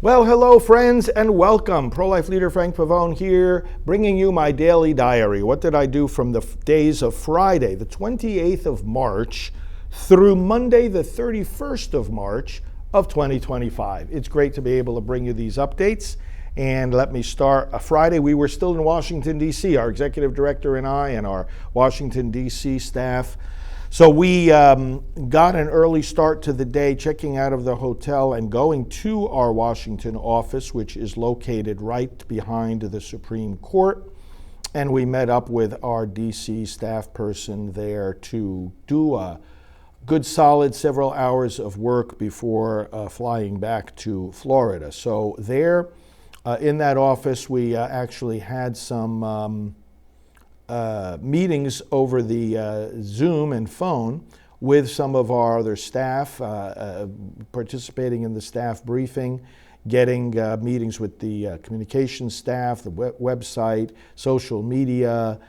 Well, hello, friends, and welcome. Pro-life leader Frank Pavone here, bringing you my daily diary. What did I do from the days of Friday, the 28th of March, through Monday, the 31st of March of 2025? It's great to be able to bring you these updates. And let me start. Friday, we were still in Washington, D.C., our executive director and I and our Washington, D.C. staff. So we got an early start to the day, checking out of the hotel and going to our Washington office, which is located right behind the Supreme Court. And we met up with our DC staff person there to do a good solid several hours of work before flying back to Florida. So there in that office, we actually had some meetings over the Zoom and phone with some of our other staff, participating in the staff briefing, getting meetings with the communications staff, the website, social media,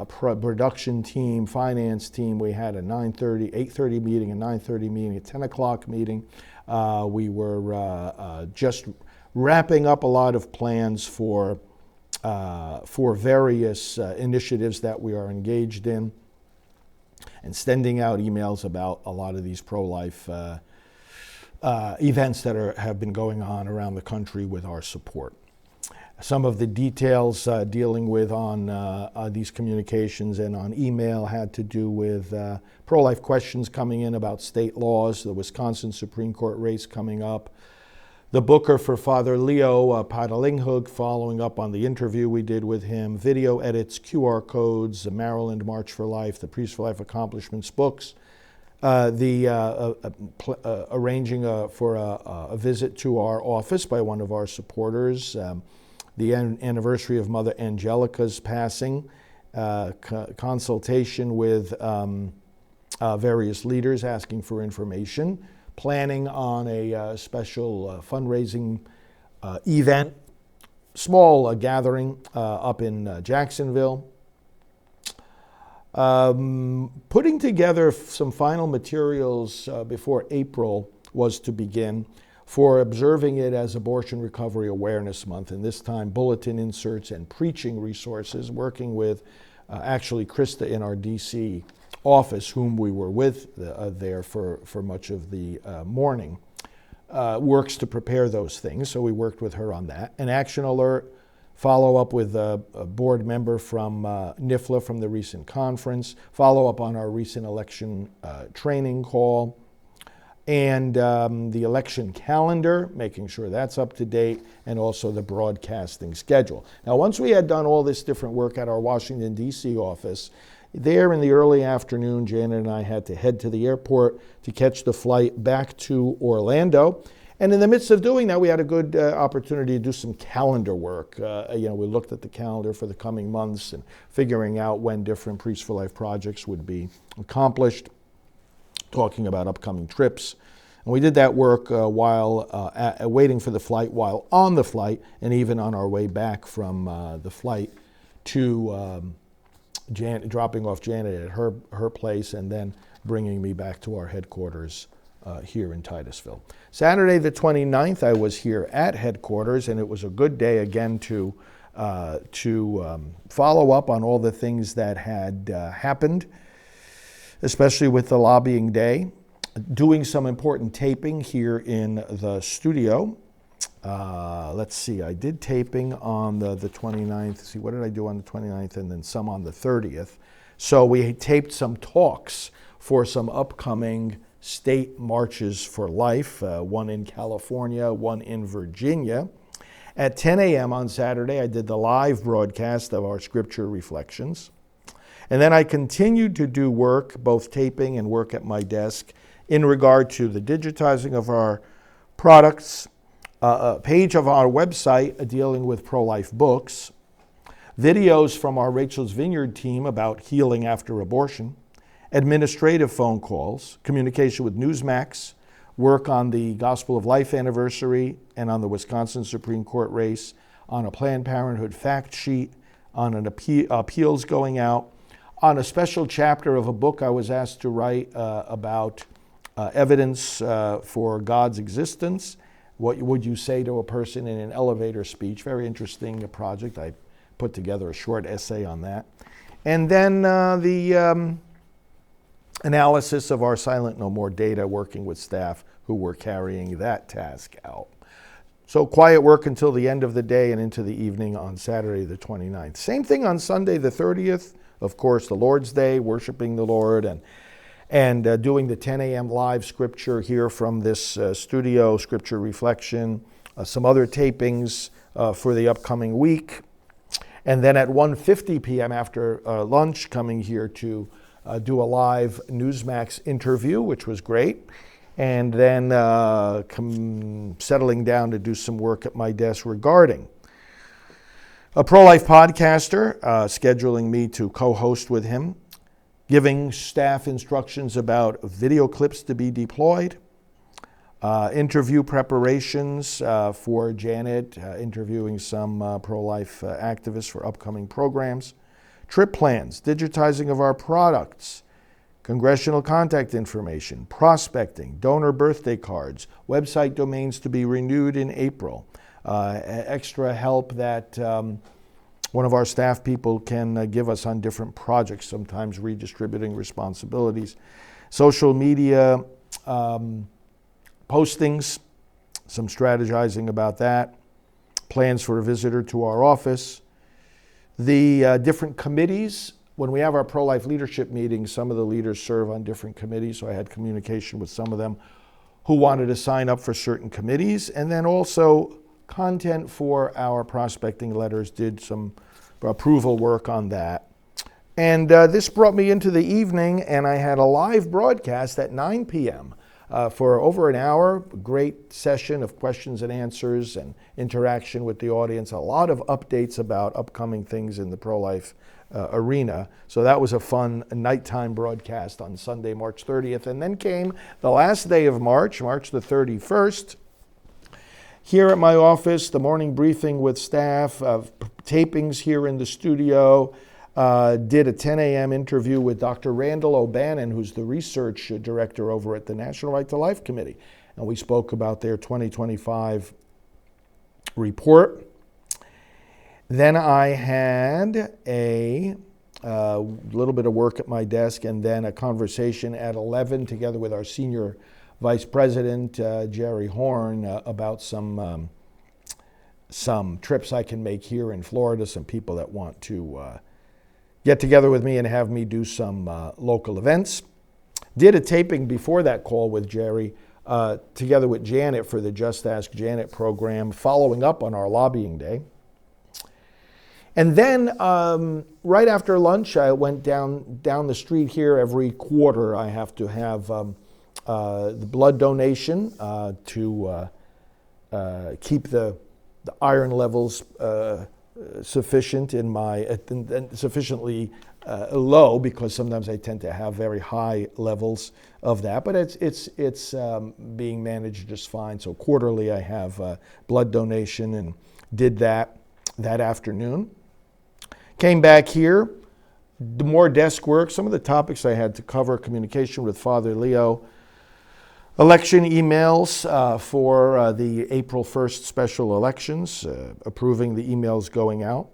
production team, finance team. We had a 8:30 meeting, a 9:30 meeting, a 10 o'clock meeting. We were just wrapping up a lot of plans for various initiatives that we are engaged in, and sending out emails about a lot of these pro-life events that have been going on around the country with our support. Some of the details dealing with on these communications and on email had to do with pro-life questions coming in about state laws, the Wisconsin Supreme Court race coming up, the booker for Father Leo Padalinghug, following up on the interview we did with him, video edits, QR codes, the Maryland March for Life, the Priest for Life Accomplishments books, arranging for a visit to our office by one of our supporters, the anniversary of Mother Angelica's passing, consultation with various leaders asking for information, planning on a special fundraising event, small gathering up in Jacksonville. Putting together some final materials before April was to begin for observing it as Abortion Recovery Awareness Month, and this time bulletin inserts and preaching resources, working with actually Krista in our DC office, whom we were with there for much of the morning, works to prepare those things. So we worked with her on that. An action alert, follow up with a board member from NIFLA from the recent conference, follow up on our recent election training call, and the election calendar, making sure that's up to date, and also the broadcasting schedule. Now, once we had done all this different work at our Washington, D.C. office, there in the early afternoon, Janet and I had to head to the airport to catch the flight back to Orlando. And in the midst of doing that, we had a good opportunity to do some calendar work. We looked at the calendar for the coming months and figuring out when different Priests for Life projects would be accomplished, talking about upcoming trips. And we did that work while waiting for the flight, while on the flight, and even on our way back from the flight to dropping off Janet at her place, and then bringing me back to our headquarters here in Titusville. Saturday the 29th, I was here at headquarters, and it was a good day again to follow up on all the things that had happened, especially with the lobbying day, doing some important taping here in the studio. Let's see, I did taping on the 29th. See, what did I do on the 29th? And then some on the 30th. So we taped some talks for some upcoming state marches for life, one in California, one in Virginia. At 10 a.m. on Saturday, I did the live broadcast of our scripture reflections. And then I continued to do work, both taping and work at my desk, in regard to the digitizing of our products, a page of our website dealing with pro-life books, videos from our Rachel's Vineyard team about healing after abortion, administrative phone calls, communication with Newsmax, work on the Gospel of Life anniversary and on the Wisconsin Supreme Court race, on a Planned Parenthood fact sheet, on an appeals going out, on a special chapter of a book I was asked to write about evidence for God's existence, what would you say to a person in an elevator speech? Very interesting project. I put together a short essay on that. And then the analysis of our Silent No More data, working with staff who were carrying that task out. So quiet work until the end of the day and into the evening on Saturday the 29th. Same thing on Sunday the 30th. Of course, the Lord's Day, worshiping the Lord, and doing the 10 a.m. live scripture here from this studio, scripture reflection, some other tapings for the upcoming week. And then at 1:50 p.m. after lunch, coming here to do a live Newsmax interview, which was great. And then settling down to do some work at my desk regarding a pro-life podcaster, scheduling me to co-host with him, giving staff instructions about video clips to be deployed, interview preparations for Janet, interviewing some pro-life activists for upcoming programs, trip plans, digitizing of our products, congressional contact information, prospecting, donor birthday cards, website domains to be renewed in April, extra help that one of our staff people can give us on different projects, sometimes redistributing responsibilities, social media postings, some strategizing about that, plans for a visitor to our office, the different committees. When we have our pro-life leadership meetings, some of the leaders serve on different committees, so I had communication with some of them who wanted to sign up for certain committees, and then also content for our prospecting letters, did some approval work on that. And this brought me into the evening, and I had a live broadcast at 9 p.m. For over an hour, great session of questions and answers and interaction with the audience, a lot of updates about upcoming things in the pro-life arena. So that was a fun nighttime broadcast on Sunday, March 30th. And then came the last day of March, March the 31st. Here at my office, the morning briefing with staff, tapings here in the studio, did a 10 a.m. interview with Dr. Randall O'Bannon, who's the research director over at the National Right to Life Committee. And we spoke about their 2025 report. Then I had a little bit of work at my desk, and then a conversation at 11 together with our senior vice president, Jerry Horn, about some trips I can make here in Florida, some people that want to get together with me and have me do some local events. Did a taping before that call with Jerry, together with Janet for the Just Ask Janet program, following up on our lobbying day. And then right after lunch, I went down the street here. Every quarter, I have to have the blood donation to keep the iron levels sufficient in my sufficiently low, because sometimes I tend to have very high levels of that, but it's being managed just fine. So quarterly, I have blood donation, and did that afternoon. Came back here, more desk work, some of the topics I had to cover: communication with Father Leo, election emails for the April 1st special elections, approving the emails going out.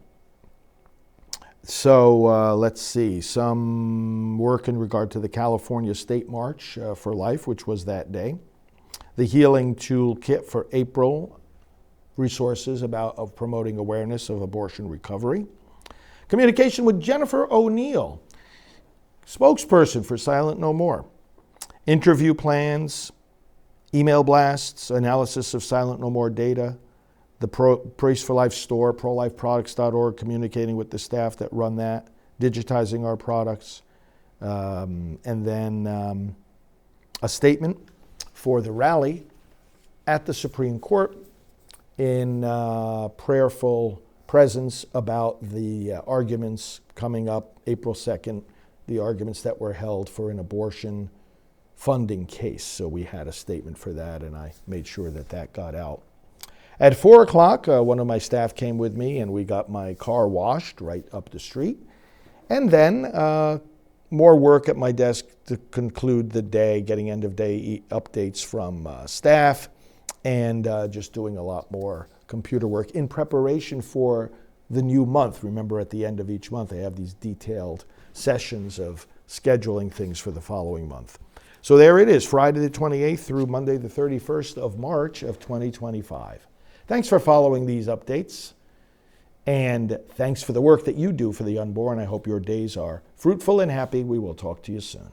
So let's see, some work in regard to the California State March for Life, which was that day. The Healing Toolkit for April, resources of promoting awareness of abortion recovery. Communication with Jennifer O'Neill, spokesperson for Silent No More. Interview plans, email blasts, analysis of Silent No More data, the Praise for Life store, prolifeproducts.org, communicating with the staff that run that, digitizing our products, and then a statement for the rally at the Supreme Court in prayerful presence about the arguments coming up April 2nd, the arguments that were held for an abortion funding case. So we had a statement for that, and I made sure that got out. At 4 o'clock, one of my staff came with me, and we got my car washed right up the street. And then more work at my desk to conclude the day, getting end of day updates from staff, and just doing a lot more computer work in preparation for the new month. Remember, at the end of each month, they have these detailed sessions of scheduling things for the following month. So there it is, Friday the 28th through Monday the 31st of March of 2025. Thanks for following these updates, and thanks for the work that you do for the unborn. I hope your days are fruitful and happy. We will talk to you soon.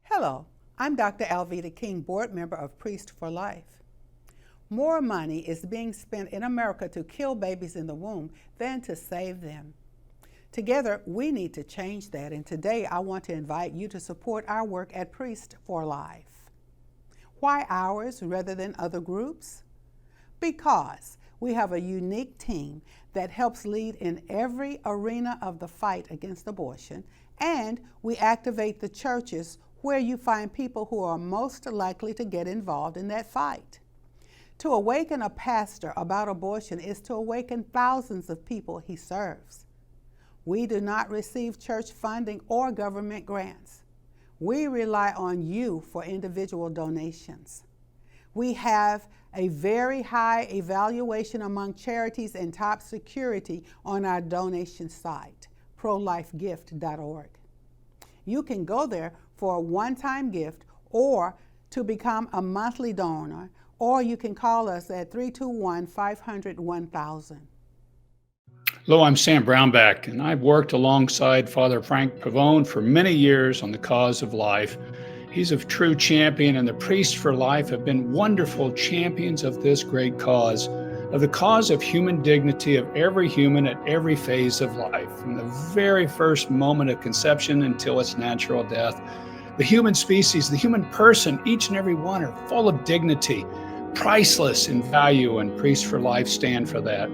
Hello, I'm Dr. Alveda King, board member of Priests for Life. More money is being spent in America to kill babies in the womb than to save them. Together, we need to change that, and today I want to invite you to support our work at Priests for Life. Why ours rather than other groups? Because we have a unique team that helps lead in every arena of the fight against abortion, and we activate the churches where you find people who are most likely to get involved in that fight. To awaken a pastor about abortion is to awaken thousands of people he serves. We do not receive church funding or government grants. We rely on you for individual donations. We have a very high evaluation among charities and top security on our donation site, prolifegift.org. You can go there for a one-time gift or to become a monthly donor, or you can call us at 321-500-1000. Hello, I'm Sam Brownback, and I've worked alongside Father Frank Pavone for many years on the cause of life. He's a true champion, and the Priests for Life have been wonderful champions of this great cause, of the cause of human dignity of every human at every phase of life, from the very first moment of conception until its natural death. The human species, the human person, each and every one are full of dignity, priceless in value, and Priests for Life stand for that.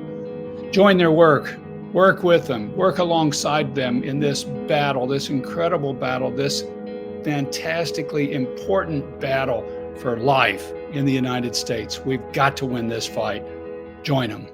Join their work with them, work alongside them in this battle, this incredible battle, this fantastically important battle for life in the United States. We've got to win this fight. Join them.